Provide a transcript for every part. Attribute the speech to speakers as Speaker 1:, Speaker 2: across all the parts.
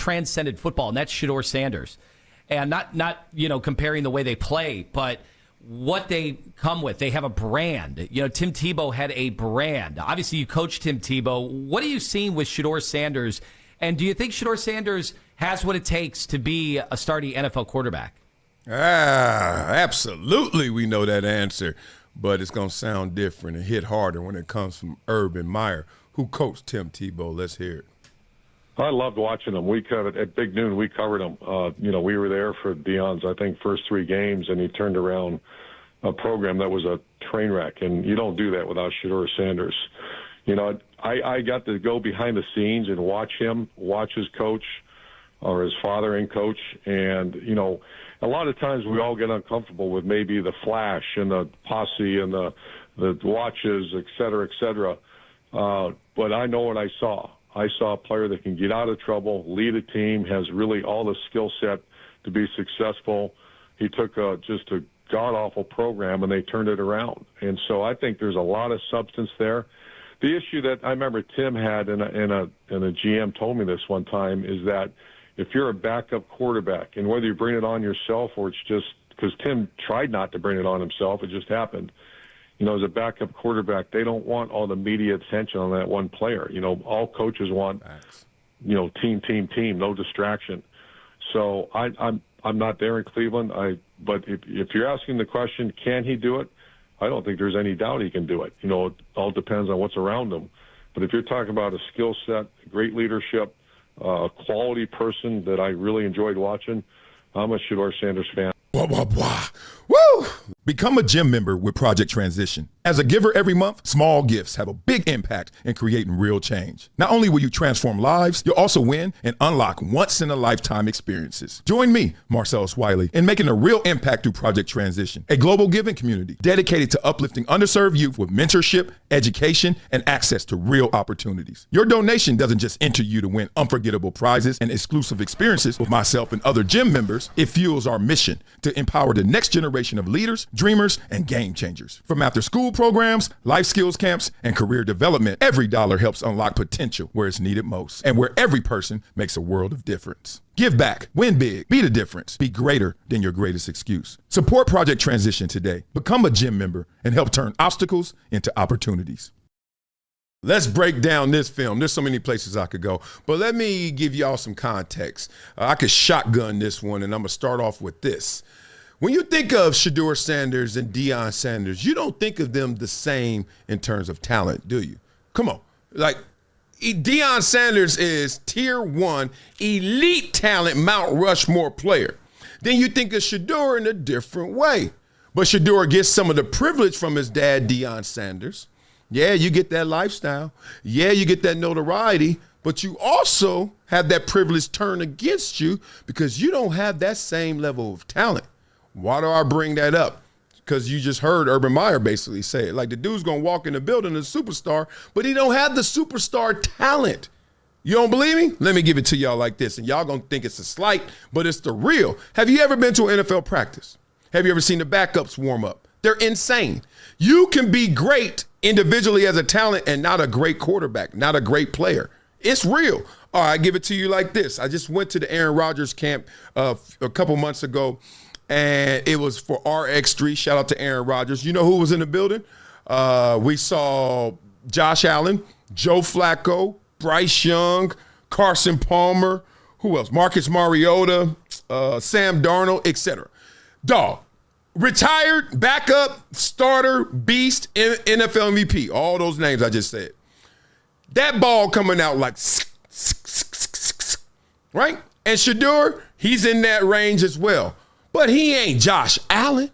Speaker 1: transcended football, and that's Shedeur Sanders. And not comparing the way they play, but what they come with. They have a brand. Tim Tebow had a brand. Obviously, you coached Tim Tebow. What are you seeing with Shedeur Sanders? And do you think Shedeur Sanders has what it takes to be a starting NFL quarterback?
Speaker 2: Absolutely, we know that answer. But it's going to sound different and hit harder when it comes from Urban Meyer, who coached Tim Tebow. Let's hear it.
Speaker 3: I loved watching him. We covered at Big Noon. We covered him. We were there for Deion's, I think, first 3 games, and he turned around a program that was a train wreck. And you don't do that without Shedeur Sanders. I got to go behind the scenes and watch his coach or his father and coach. And, a lot of times we all get uncomfortable with maybe the flash and the posse and the watches, et cetera, et cetera. But I know what I saw. I saw a player that can get out of trouble, lead a team, has really all the skill set to be successful. He took just a god-awful program, and they turned it around. And so I think there's a lot of substance there. The issue that I remember Tim had, and a GM told me this one time, is that if you're a backup quarterback, and whether you bring it on yourself or it's just because Tim tried not to bring it on himself, it just happened. As a backup quarterback, they don't want all the media attention on that one player. All coaches want, team, no distraction. So I'm not there in Cleveland. But if you're asking the question, can he do it? I don't think there's any doubt he can do it. It all depends on what's around him. But if you're talking about a skill set, great leadership, a quality person that I really enjoyed watching, I'm a Shedeur Sanders fan.
Speaker 2: Wah, wah, wah. Woo! Become a gym member with Project Transition. As a giver every month, small gifts have a big impact in creating real change. Not only will you transform lives, you'll also win and unlock once-in-a-lifetime experiences. Join me, Marcellus Wiley, in making a real impact through Project Transition, a global giving community dedicated to uplifting underserved youth with mentorship, education, and access to real opportunities. Your donation doesn't just enter you to win unforgettable prizes and exclusive experiences with myself and other gym members. It fuels our mission to empower the next generation of leaders, dreamers, and game changers. From after-school programs, life skills camps, and career development, every dollar helps unlock potential where it's needed most and where every person makes a world of difference. Give back, win big, be the difference, be greater than your greatest excuse. Support Project Transition today. Become a gym member and help turn obstacles into opportunities. Let's break down this film. There's so many places I could go, but let me give y'all some context. I could shotgun this one, and I'm going to start off with this. When you think of Shedeur Sanders and Deion Sanders, you don't think of them the same in terms of talent, do you? Come on. Like, Deion Sanders is tier 1, elite talent, Mount Rushmore player. Then you think of Shedeur in a different way. But Shedeur gets some of the privilege from his dad, Deion Sanders. Yeah, you get that lifestyle. Yeah, you get that notoriety. But you also have that privilege turn against you because you don't have that same level of talent. Why do I bring that up? Because you just heard Urban Meyer basically say it. Like, the dude's going to walk in the building as a superstar, but he don't have the superstar talent. You don't believe me? Let me give it to y'all like this, and y'all going to think it's a slight, but it's the real. Have you ever been to an NFL practice? Have you ever seen the backups warm up? They're insane. You can be great individually as a talent and not a great quarterback, not a great player. It's real. All right, I give it to you like this. I just went to the Aaron Rodgers camp a couple months ago, and it was for RX3. Shout out to Aaron Rodgers. You know who was in the building? We saw Josh Allen, Joe Flacco, Bryce Young, Carson Palmer. Who else? Marcus Mariota, Sam Darnold, etc. Dog, retired, backup, starter, beast, NFL MVP. All those names I just said. That ball coming out like, right? And Shedeur, he's in that range as well. But he ain't Josh Allen,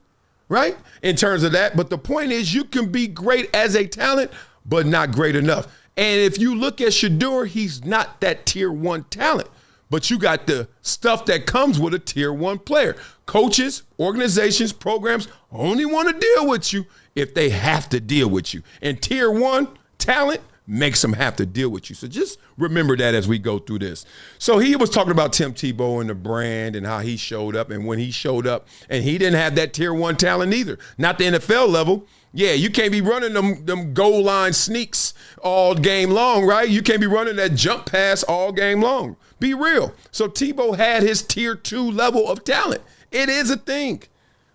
Speaker 2: right? In terms of that. But the point is, you can be great as a talent, but not great enough. And if you look at Shedeur, he's not that tier 1 talent. But you got the stuff that comes with a tier 1 player. Coaches, organizations, programs only want to deal with you if they have to deal with you. And tier 1 talent makes them have to deal with you. So just remember that as we go through this. So he was talking about Tim Tebow and the brand and how he showed up. And when he showed up, and he didn't have that tier 1 talent either. Not the NFL level. Yeah, you can't be running them goal line sneaks all game long, right? You can't be running that jump pass all game long. Be real. So Tebow had his tier 2 level of talent. It is a thing.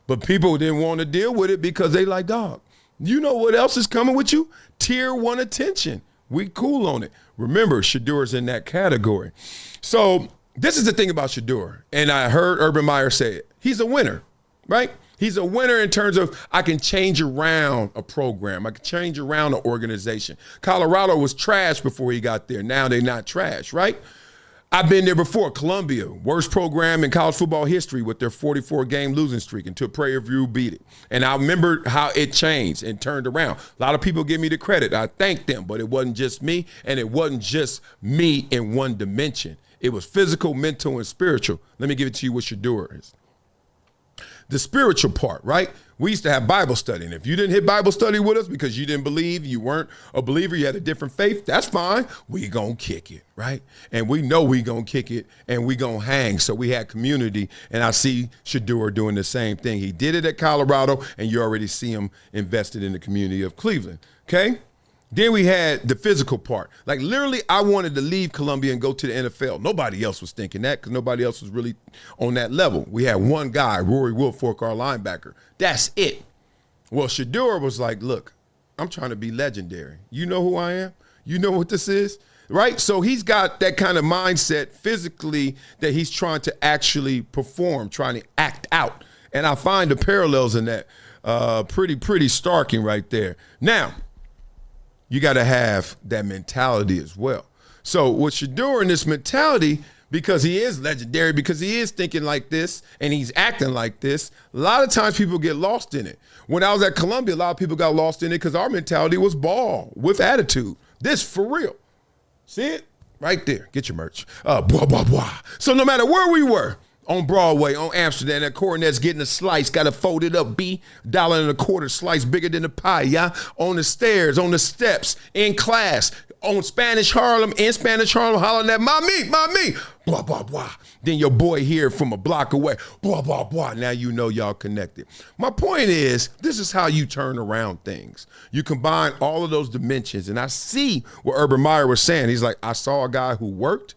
Speaker 2: But people didn't want to deal with it because they like, dog, you know what else is coming with you? Tier 1 attention. We cool on it. Remember, Shedeur's in that category. So this is the thing about Shedeur, and I heard Urban Meyer say it. He's a winner, right? He's a winner in terms of I can change around a program. I can change around an organization. Colorado was trash before he got there. Now they're not trash, right? I've been there before. Columbia, worst program in college football history with their 44-game losing streak until Prairie View beat it. And I remember how it changed and turned around. A lot of people give me the credit. I thank them, but it wasn't just me, and it wasn't just me in one dimension. It was physical, mental, and spiritual. Let me give it to you what Shedeur is. The spiritual part, right? We used to have Bible study, and if you didn't hit Bible study with us because you didn't believe, you weren't a believer, you had a different faith, that's fine. We gonna kick it, right? And we know we gonna kick it, and we gonna hang. So we had community, and I see Shedeur doing the same thing. He did it at Colorado, and you already see him invested in the community of Cleveland, okay? Then we had the physical part. Like, literally, I wanted to leave Columbia and go to the NFL. Nobody else was thinking that because nobody else was really on that level. We had one guy, Rory Wilfork, our linebacker. That's it. Well, Shedeur was like, look, I'm trying to be legendary. You know who I am? You know what this is? Right? So he's got that kind of mindset physically that he's trying to actually perform, trying to act out. And I find the parallels in that pretty starking right there. Now, you got to have that mentality as well. So with Shedeur in this mentality, because he is legendary, because he is thinking like this and he's acting like this, a lot of times people get lost in it. When I was at Columbia, a lot of people got lost in it because our mentality was ball with attitude. This for real. See it? Right there. Get your merch. Blah, blah, blah. So no matter where we were, on Broadway, on Amsterdam, that cornet's getting a slice, got to fold it up, $1.25 slice bigger than a pie, yeah? On the stairs, on the steps, in class, on Spanish Harlem, hollering at mommy, blah, blah, blah. Then your boy here from a block away, blah, blah, blah. Now you know y'all connected. My point is, this is how you turn around things. You combine all of those dimensions, and I see what Urban Meyer was saying. He's like, I saw a guy who worked,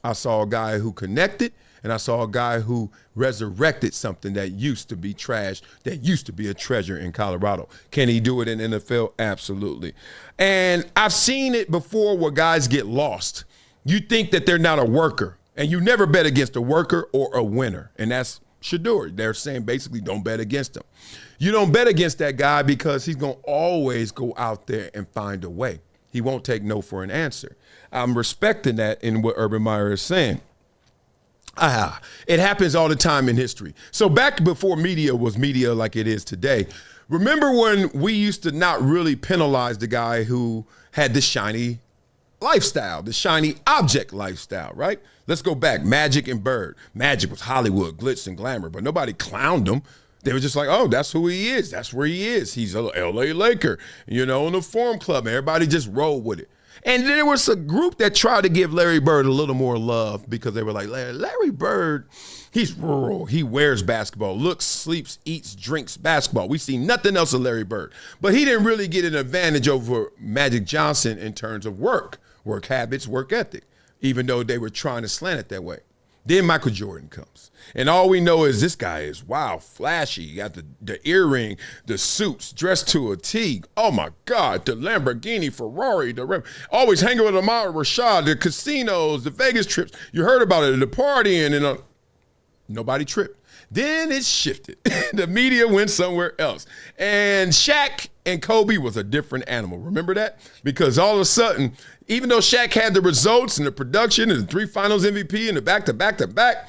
Speaker 2: I saw a guy who connected, and I saw a guy who resurrected something that used to be trash, that used to be a treasure in Colorado. Can he do it in NFL? Absolutely. And I've seen it before where guys get lost. You think that they're not a worker, and you never bet against a worker or a winner. And that's Shedeur. They're saying basically don't bet against him. You don't bet against that guy because he's going to always go out there and find a way. He won't take no for an answer. I'm respecting that in what Urban Meyer is saying. It happens all the time in history. So back before media was media like it is today, remember when we used to not really penalize the guy who had the shiny lifestyle, the shiny object lifestyle, right? Let's go back. Magic and Bird. Magic was Hollywood, glitz and glamour, but nobody clowned him. They were just like, oh, that's who he is. That's where he is. He's a L.A. Laker, in the Forum Club. Everybody just rolled with it. And there was a group that tried to give Larry Bird a little more love because they were like, Larry Bird, he's rural. He wears basketball, looks, sleeps, eats, drinks basketball. We see nothing else of Larry Bird. But he didn't really get an advantage over Magic Johnson in terms of work habits, work ethic, even though they were trying to slant it that way. Then Michael Jordan comes. And all we know is this guy is, wow, flashy. He got the earring, the suits, dressed to a T. Oh, my God, the Lamborghini, Ferrari, always hanging with Amara Rashad, the casinos, the Vegas trips. You heard about it, the partying, and nobody tripped. Then it shifted. The media went somewhere else. And Shaq and Kobe was a different animal. Remember that? Because all of a sudden, even though Shaq had the results and the production and the 3 finals MVP and the back-to-back-to-back,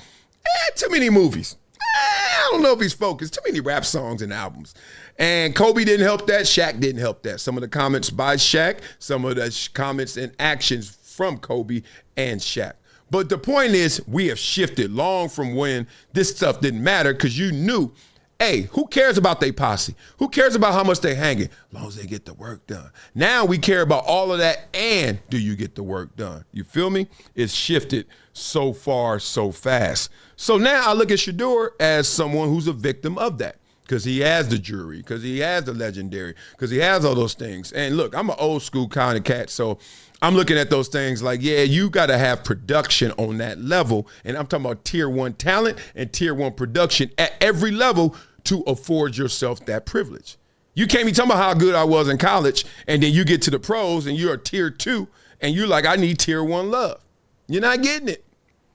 Speaker 2: too many movies. I don't know if he's focused. Too many rap songs and albums. And Kobe didn't help that. Shaq didn't help that. Some of the comments by Shaq, some of the comments and actions from Kobe and Shaq. But the point is, we have shifted long from when this stuff didn't matter because you knew, hey, who cares about their posse? Who cares about how much they hanging? As long as they get the work done. Now we care about all of that and do you get the work done? You feel me? It's shifted so far, so fast. So now I look at Shedeur as someone who's a victim of that. because he has the jury, because he has the legendary, because he has all those things. And look, I'm an old school kind of cat, so I'm looking at those things like, yeah, you got to have production on that level. And I'm talking about tier 1 talent and tier 1 production at every level to afford yourself that privilege. You can't be talking about how good I was in college, and then you get to the pros and you're a tier 2, and you're like, I need tier 1 love. You're not getting it.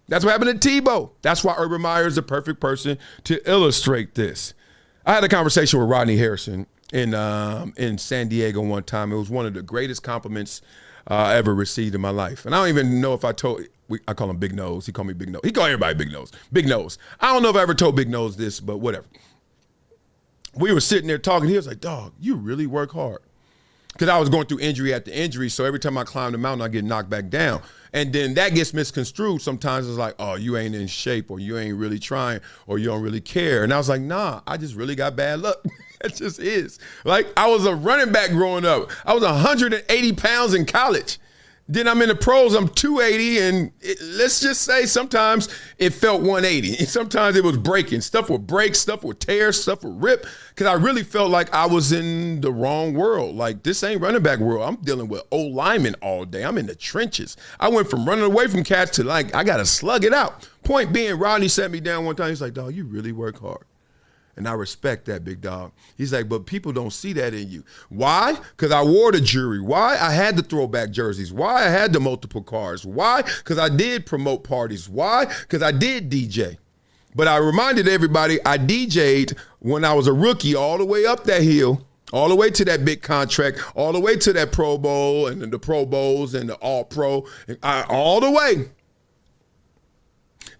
Speaker 2: That's what happened to Tebow. That's why Urban Meyer is the perfect person to illustrate this. I had a conversation with Rodney Harrison in San Diego one time. It was one of the greatest compliments I ever received in my life. And I don't even know if I told – I call him Big Nose. He called me Big Nose. He called everybody Big Nose. Big Nose. I don't know if I ever told Big Nose this, but whatever. We were sitting there talking. He was like, dog, you really work hard. Because I was going through injury after injury, so every time I climb the mountain, I get knocked back down. And then that gets misconstrued. Sometimes it's like, oh, you ain't in shape, or you ain't really trying, or you don't really care. And I was like, nah, I just really got bad luck. It just is. Like, I was a running back growing up. I was 180 pounds in college. Then I'm in the pros, I'm 280, and let's just say sometimes it felt 180. And sometimes it was breaking. Stuff would break, stuff would tear, stuff would rip, because I really felt like I was in the wrong world. Like, this ain't running back world. I'm dealing with old linemen all day. I'm in the trenches. I went from running away from cats to, like, I got to slug it out. Point being, Rodney sat me down one time. He's like, dog, you really work hard. And I respect that, big dog. He's like, but people don't see that in you. Why? Because I wore the jury. Why? I had the throwback jerseys. Why? I had the multiple cars. Why? Because I did promote parties. Why? Because I did DJ. But I reminded everybody I DJ'd when I was a rookie all the way up that hill, all the way to that big contract, all the way to that Pro Bowl and the Pro Bowls and the All-Pro, all the way.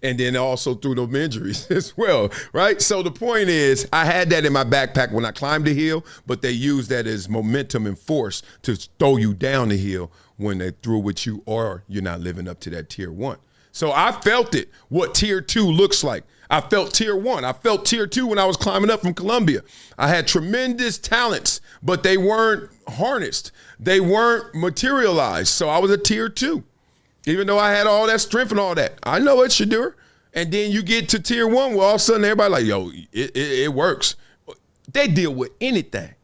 Speaker 2: And then also through those injuries as well, right? So the point is, I had that in my backpack when I climbed the hill, but they used that as momentum and force to throw you down the hill when they threw with you, or you're not living up to that tier 1. So I felt it, what tier 2 looks like. I felt tier 1. I felt tier 2 when I was climbing up from Columbia. I had tremendous talents, but they weren't harnessed. They weren't materialized. So I was a tier 2. Even though I had all that strength and all that. I know it, Shedeur. And then you get to tier 1 where all of a sudden everybody like, yo, it works. They deal with anything.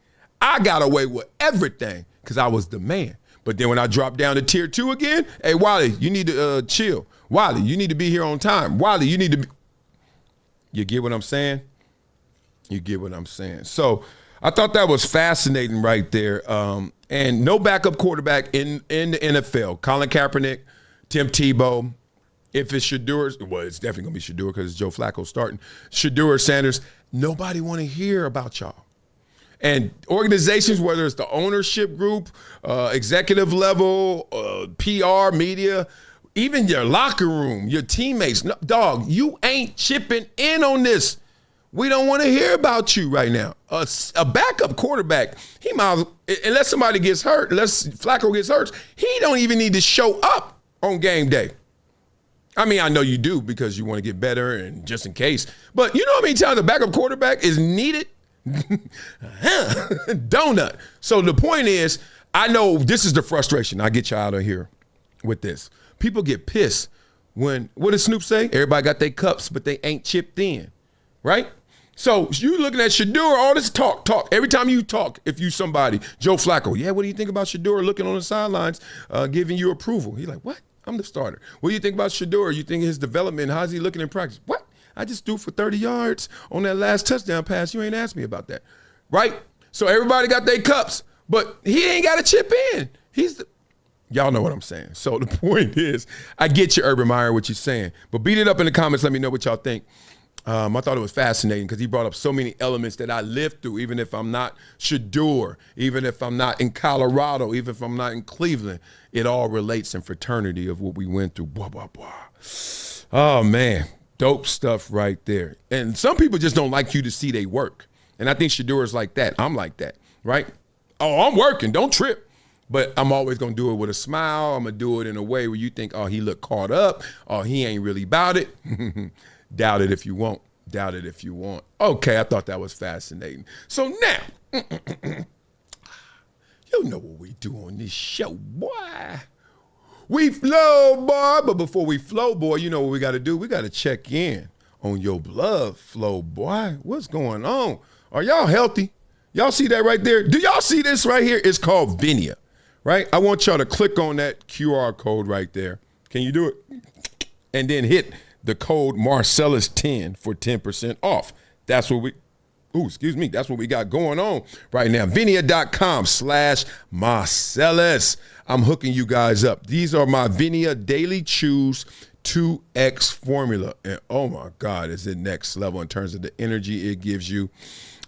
Speaker 2: I got away with everything because I was the man. But then when I dropped down to tier 2 again, hey, Wiley, you need to chill. Wiley, you need to be here on time. Wiley, you need to be. You get what I'm saying? You get what I'm saying. So I thought that was fascinating right there. And no backup quarterback in the NFL. Colin Kaepernick, Tim Tebow. If it's Shedeur, well, it's definitely going to be Shedeur because it's Joe Flacco starting. Shedeur, Sanders, nobody want to hear about y'all. And organizations, whether it's the ownership group, executive level, PR, media, even your locker room, your teammates, no, dog, you ain't chipping in on this. We don't want to hear about you right now. A backup quarterback, he might, unless somebody gets hurt, unless Flacco gets hurt, he don't even need to show up on game day. I mean, I know you do because you want to get better and just in case. But you know how many times a backup quarterback is needed? Donut. So the point is, I know this is the frustration. I'll get you out of here with this. People get pissed when, what does Snoop say? Everybody got their cups, but they ain't chipped in, right? So you looking at Shedeur, all this talk. Every time you talk, if you somebody, Joe Flacco, yeah, what do you think about Shedeur looking on the sidelines, giving you approval? He's like, what? I'm the starter. What do you think about Shedeur? You think his development, how's he looking in practice? What? I just threw for 30 yards on that last touchdown pass. You ain't asked me about that, right? So everybody got their cups, but he ain't got to chip in. Y'all know what I'm saying. So the point is, I get you, Urban Meyer, what you're saying, but beat it up in the comments. Let me know what y'all think. I thought it was fascinating because he brought up so many elements that I lived through, even if I'm not Shedeur, even if I'm not in Colorado, even if I'm not in Cleveland. It all relates in fraternity of what we went through. Blah, blah, blah. Oh, man. Dope stuff right there. And some people just don't like you to see they work. And I think Shedeur is like that. I'm like that, right? Oh, I'm working. Don't trip. But I'm always going to do it with a smile. I'm going to do it in a way where you think, oh, he looked caught up. Oh, he ain't really about it. Doubt it if you won't. Doubt it if you want. Okay, I thought that was fascinating. So now, you know what we do on this show, boy. We flow, boy. But before we flow, boy, you know what we got to do? We got to check in on your blood flow, boy. What's going on? Are y'all healthy? Y'all see that right there? Do y'all see this right here? It's called Vinia, right? I want y'all to click on that QR code right there. Can you do it? And then hit the code Marcellus10 for 10% off. That's what that's what we got going on right now. Vinia.com/Marcellus. I'm hooking you guys up. These are my Vinia Daily Chews 2X formula. And oh my God, is it next level in terms of the energy it gives you.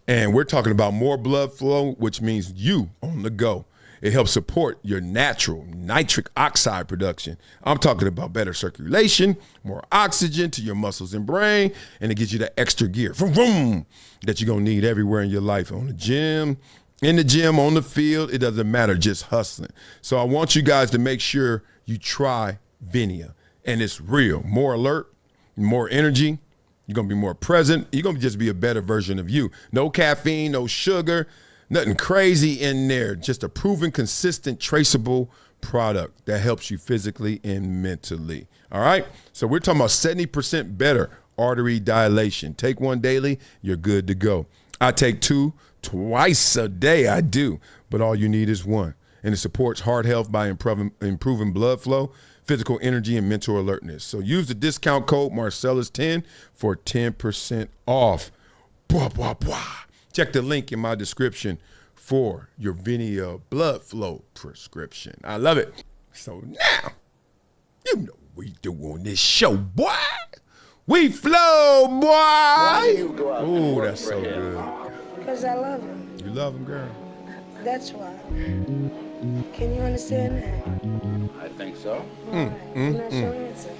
Speaker 2: And we're talking about more blood flow, which means you on the go. It helps support your natural nitric oxide production. I'm talking about better circulation, more oxygen to your muscles and brain, and it gives you that extra gear vroom, vroom, that you're going to need everywhere in your life, on the gym, in the gym, on the field. It doesn't matter, just hustling. So I want you guys to make sure you try Vinia, and it's real. More alert, more energy. You're going to be more present. You're going to just be a better version of you. No caffeine, no sugar. Nothing crazy in there, just a proven, consistent, traceable product that helps you physically and mentally. All right? So we're talking about 70% better artery dilation. Take one daily, you're good to go. I take two twice a day, I do, but all you need is one. And it supports heart health by improving blood flow, physical energy, and mental alertness. So use the discount code Marcellus10 for 10% off. Blah, blah, blah. Check the link in my description for your Vinia blood flow prescription. I love it. So now, you know what we do on this show, boy. We flow, boy. Oh, that's so good.
Speaker 4: Because I love him.
Speaker 2: You love him, girl?
Speaker 4: That's why. Can you understand that?
Speaker 5: I think so.
Speaker 4: You're not so handsome.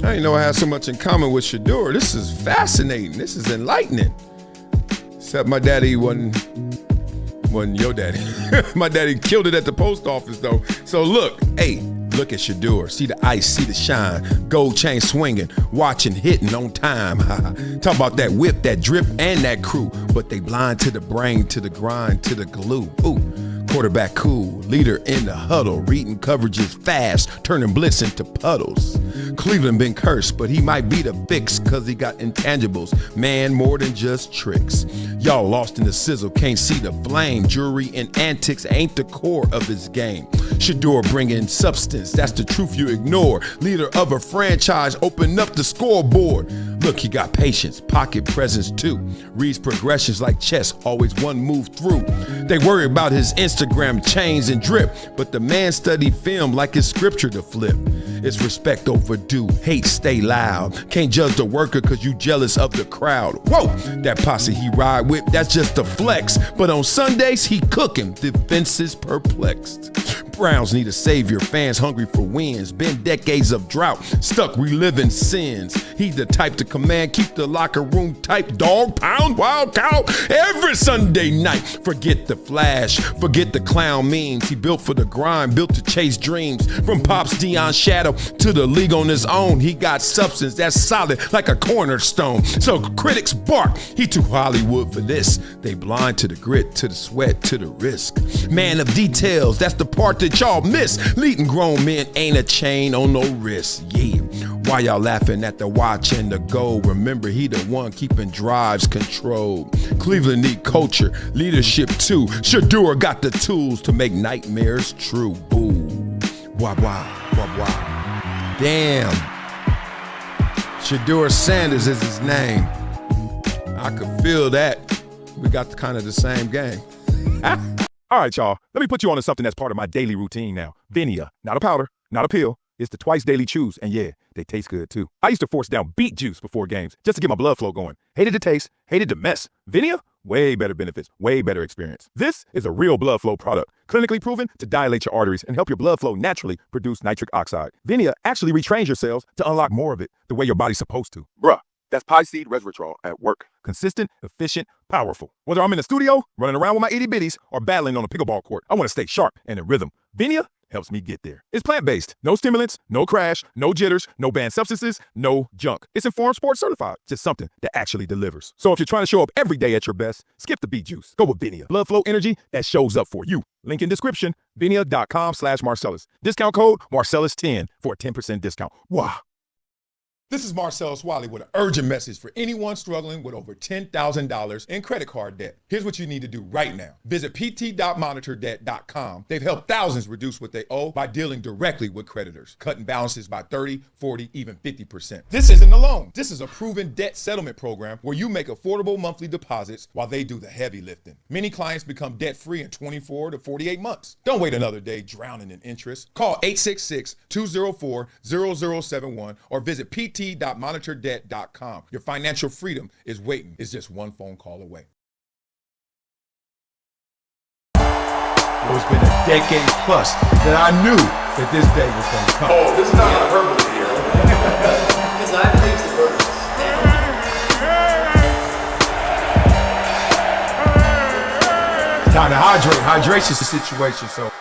Speaker 2: I didn't know I had so much in common with Shedeur. This is fascinating. This is enlightening. Except my daddy wasn't your daddy. My daddy killed it at the post office, though. So look, hey, look at Shedeur. See the ice, see the shine. Gold chain swinging, watching, hitting on time. Talk about that whip, that drip, and that crew. But they blind to the brain, to the grind, to the glue. Ooh. Quarterback cool, leader in the huddle, reading coverages fast, turning blitz into puddles. Cleveland been cursed, but he might be the fix cause he got intangibles, man, more than just tricks. Y'all lost in the sizzle, can't see the flame. Jury and antics ain't the core of his game. Shedeur bringing substance, that's the truth you ignore. Leader of a franchise, open up the scoreboard. Look, he got patience, pocket presence too. Reads progressions like chess, always one move through. They worry about his Instagram chains and drip, but the man studied film like it's scripture to flip. It's respect overdue, hate stay loud. Can't judge the worker cause you jealous of the crowd. Whoa, that posse he ride with, that's just a flex. But on Sundays he cooking, defenses perplexed. Browns need a savior, fans hungry for wins. Been decades of drought, stuck reliving sins. He the type to command, keep the locker room tight. Dog pound, wild cow, every Sunday night. Forget the flash, forget the clown memes. He built for the grind, built to chase dreams. From Pop's Deion Shadow to the league on his own. He got substance that's solid like a cornerstone. So critics bark, he too Hollywood for this. They blind to the grit, to the sweat, to the risk. Man of details, that's the part that y'all miss. Leading grown men ain't a chain on no wrist. Yeah, why y'all laughing at the watch and the goal? Remember, he the one keeping drives controlled. Cleveland need culture, leadership too. Shedeur got the tools to make nightmares true. Boo, wah wah, wah wah. Damn, Shedeur Sanders is his name. I could feel that. We got kind of the same game.
Speaker 6: All right, y'all, let me put you on to something that's part of my daily routine now. Vinia, not a powder, not a pill. It's the twice daily chews, and yeah, they taste good too. I used to force down beet juice before games just to get my blood flow going. Hated the taste, hated the mess. Vinia, way better benefits, way better experience. This is a real blood flow product, clinically proven to dilate your arteries and help your blood flow naturally produce nitric oxide. Vinia actually retrains your cells to unlock more of it the way your body's supposed to. Bruh. That's pie seed resveratrol at work. Consistent, efficient, powerful. Whether I'm in the studio, running around with my itty bitties, or battling on a pickleball court, I want to stay sharp and in rhythm. Vinia helps me get there. It's plant-based. No stimulants, no crash, no jitters, no banned substances, no junk. It's Informed Sports certified. Just something that actually delivers. So if you're trying to show up every day at your best, skip the beet juice. Go with Vinia. Blood flow energy that shows up for you. Link in description, Vinia.com/Marcellus. Discount code Marcellus10 for a 10% discount. Wow.
Speaker 2: This is Marcellus Wiley with an urgent message for anyone struggling with over $10,000 in credit card debt. Here's what you need to do right now. Visit pt.monitordebt.com. They've helped thousands reduce what they owe by dealing directly with creditors, cutting balances by 30, 40, even 50%. This isn't a loan. This is a proven debt settlement program where you make affordable monthly deposits while they do the heavy lifting. Many clients become debt-free in 24 to 48 months. Don't wait another day drowning in interest. Call 866-204-0071 or visit pt.monitordebt.com. Your financial freedom is waiting. It's just one phone call away.
Speaker 5: It's been a decade plus that I knew that this day was going to come.
Speaker 2: Oh, this is not hyperbole here.
Speaker 7: Because I believe the birds.
Speaker 5: Time to hydrate. Hydration's the situation, so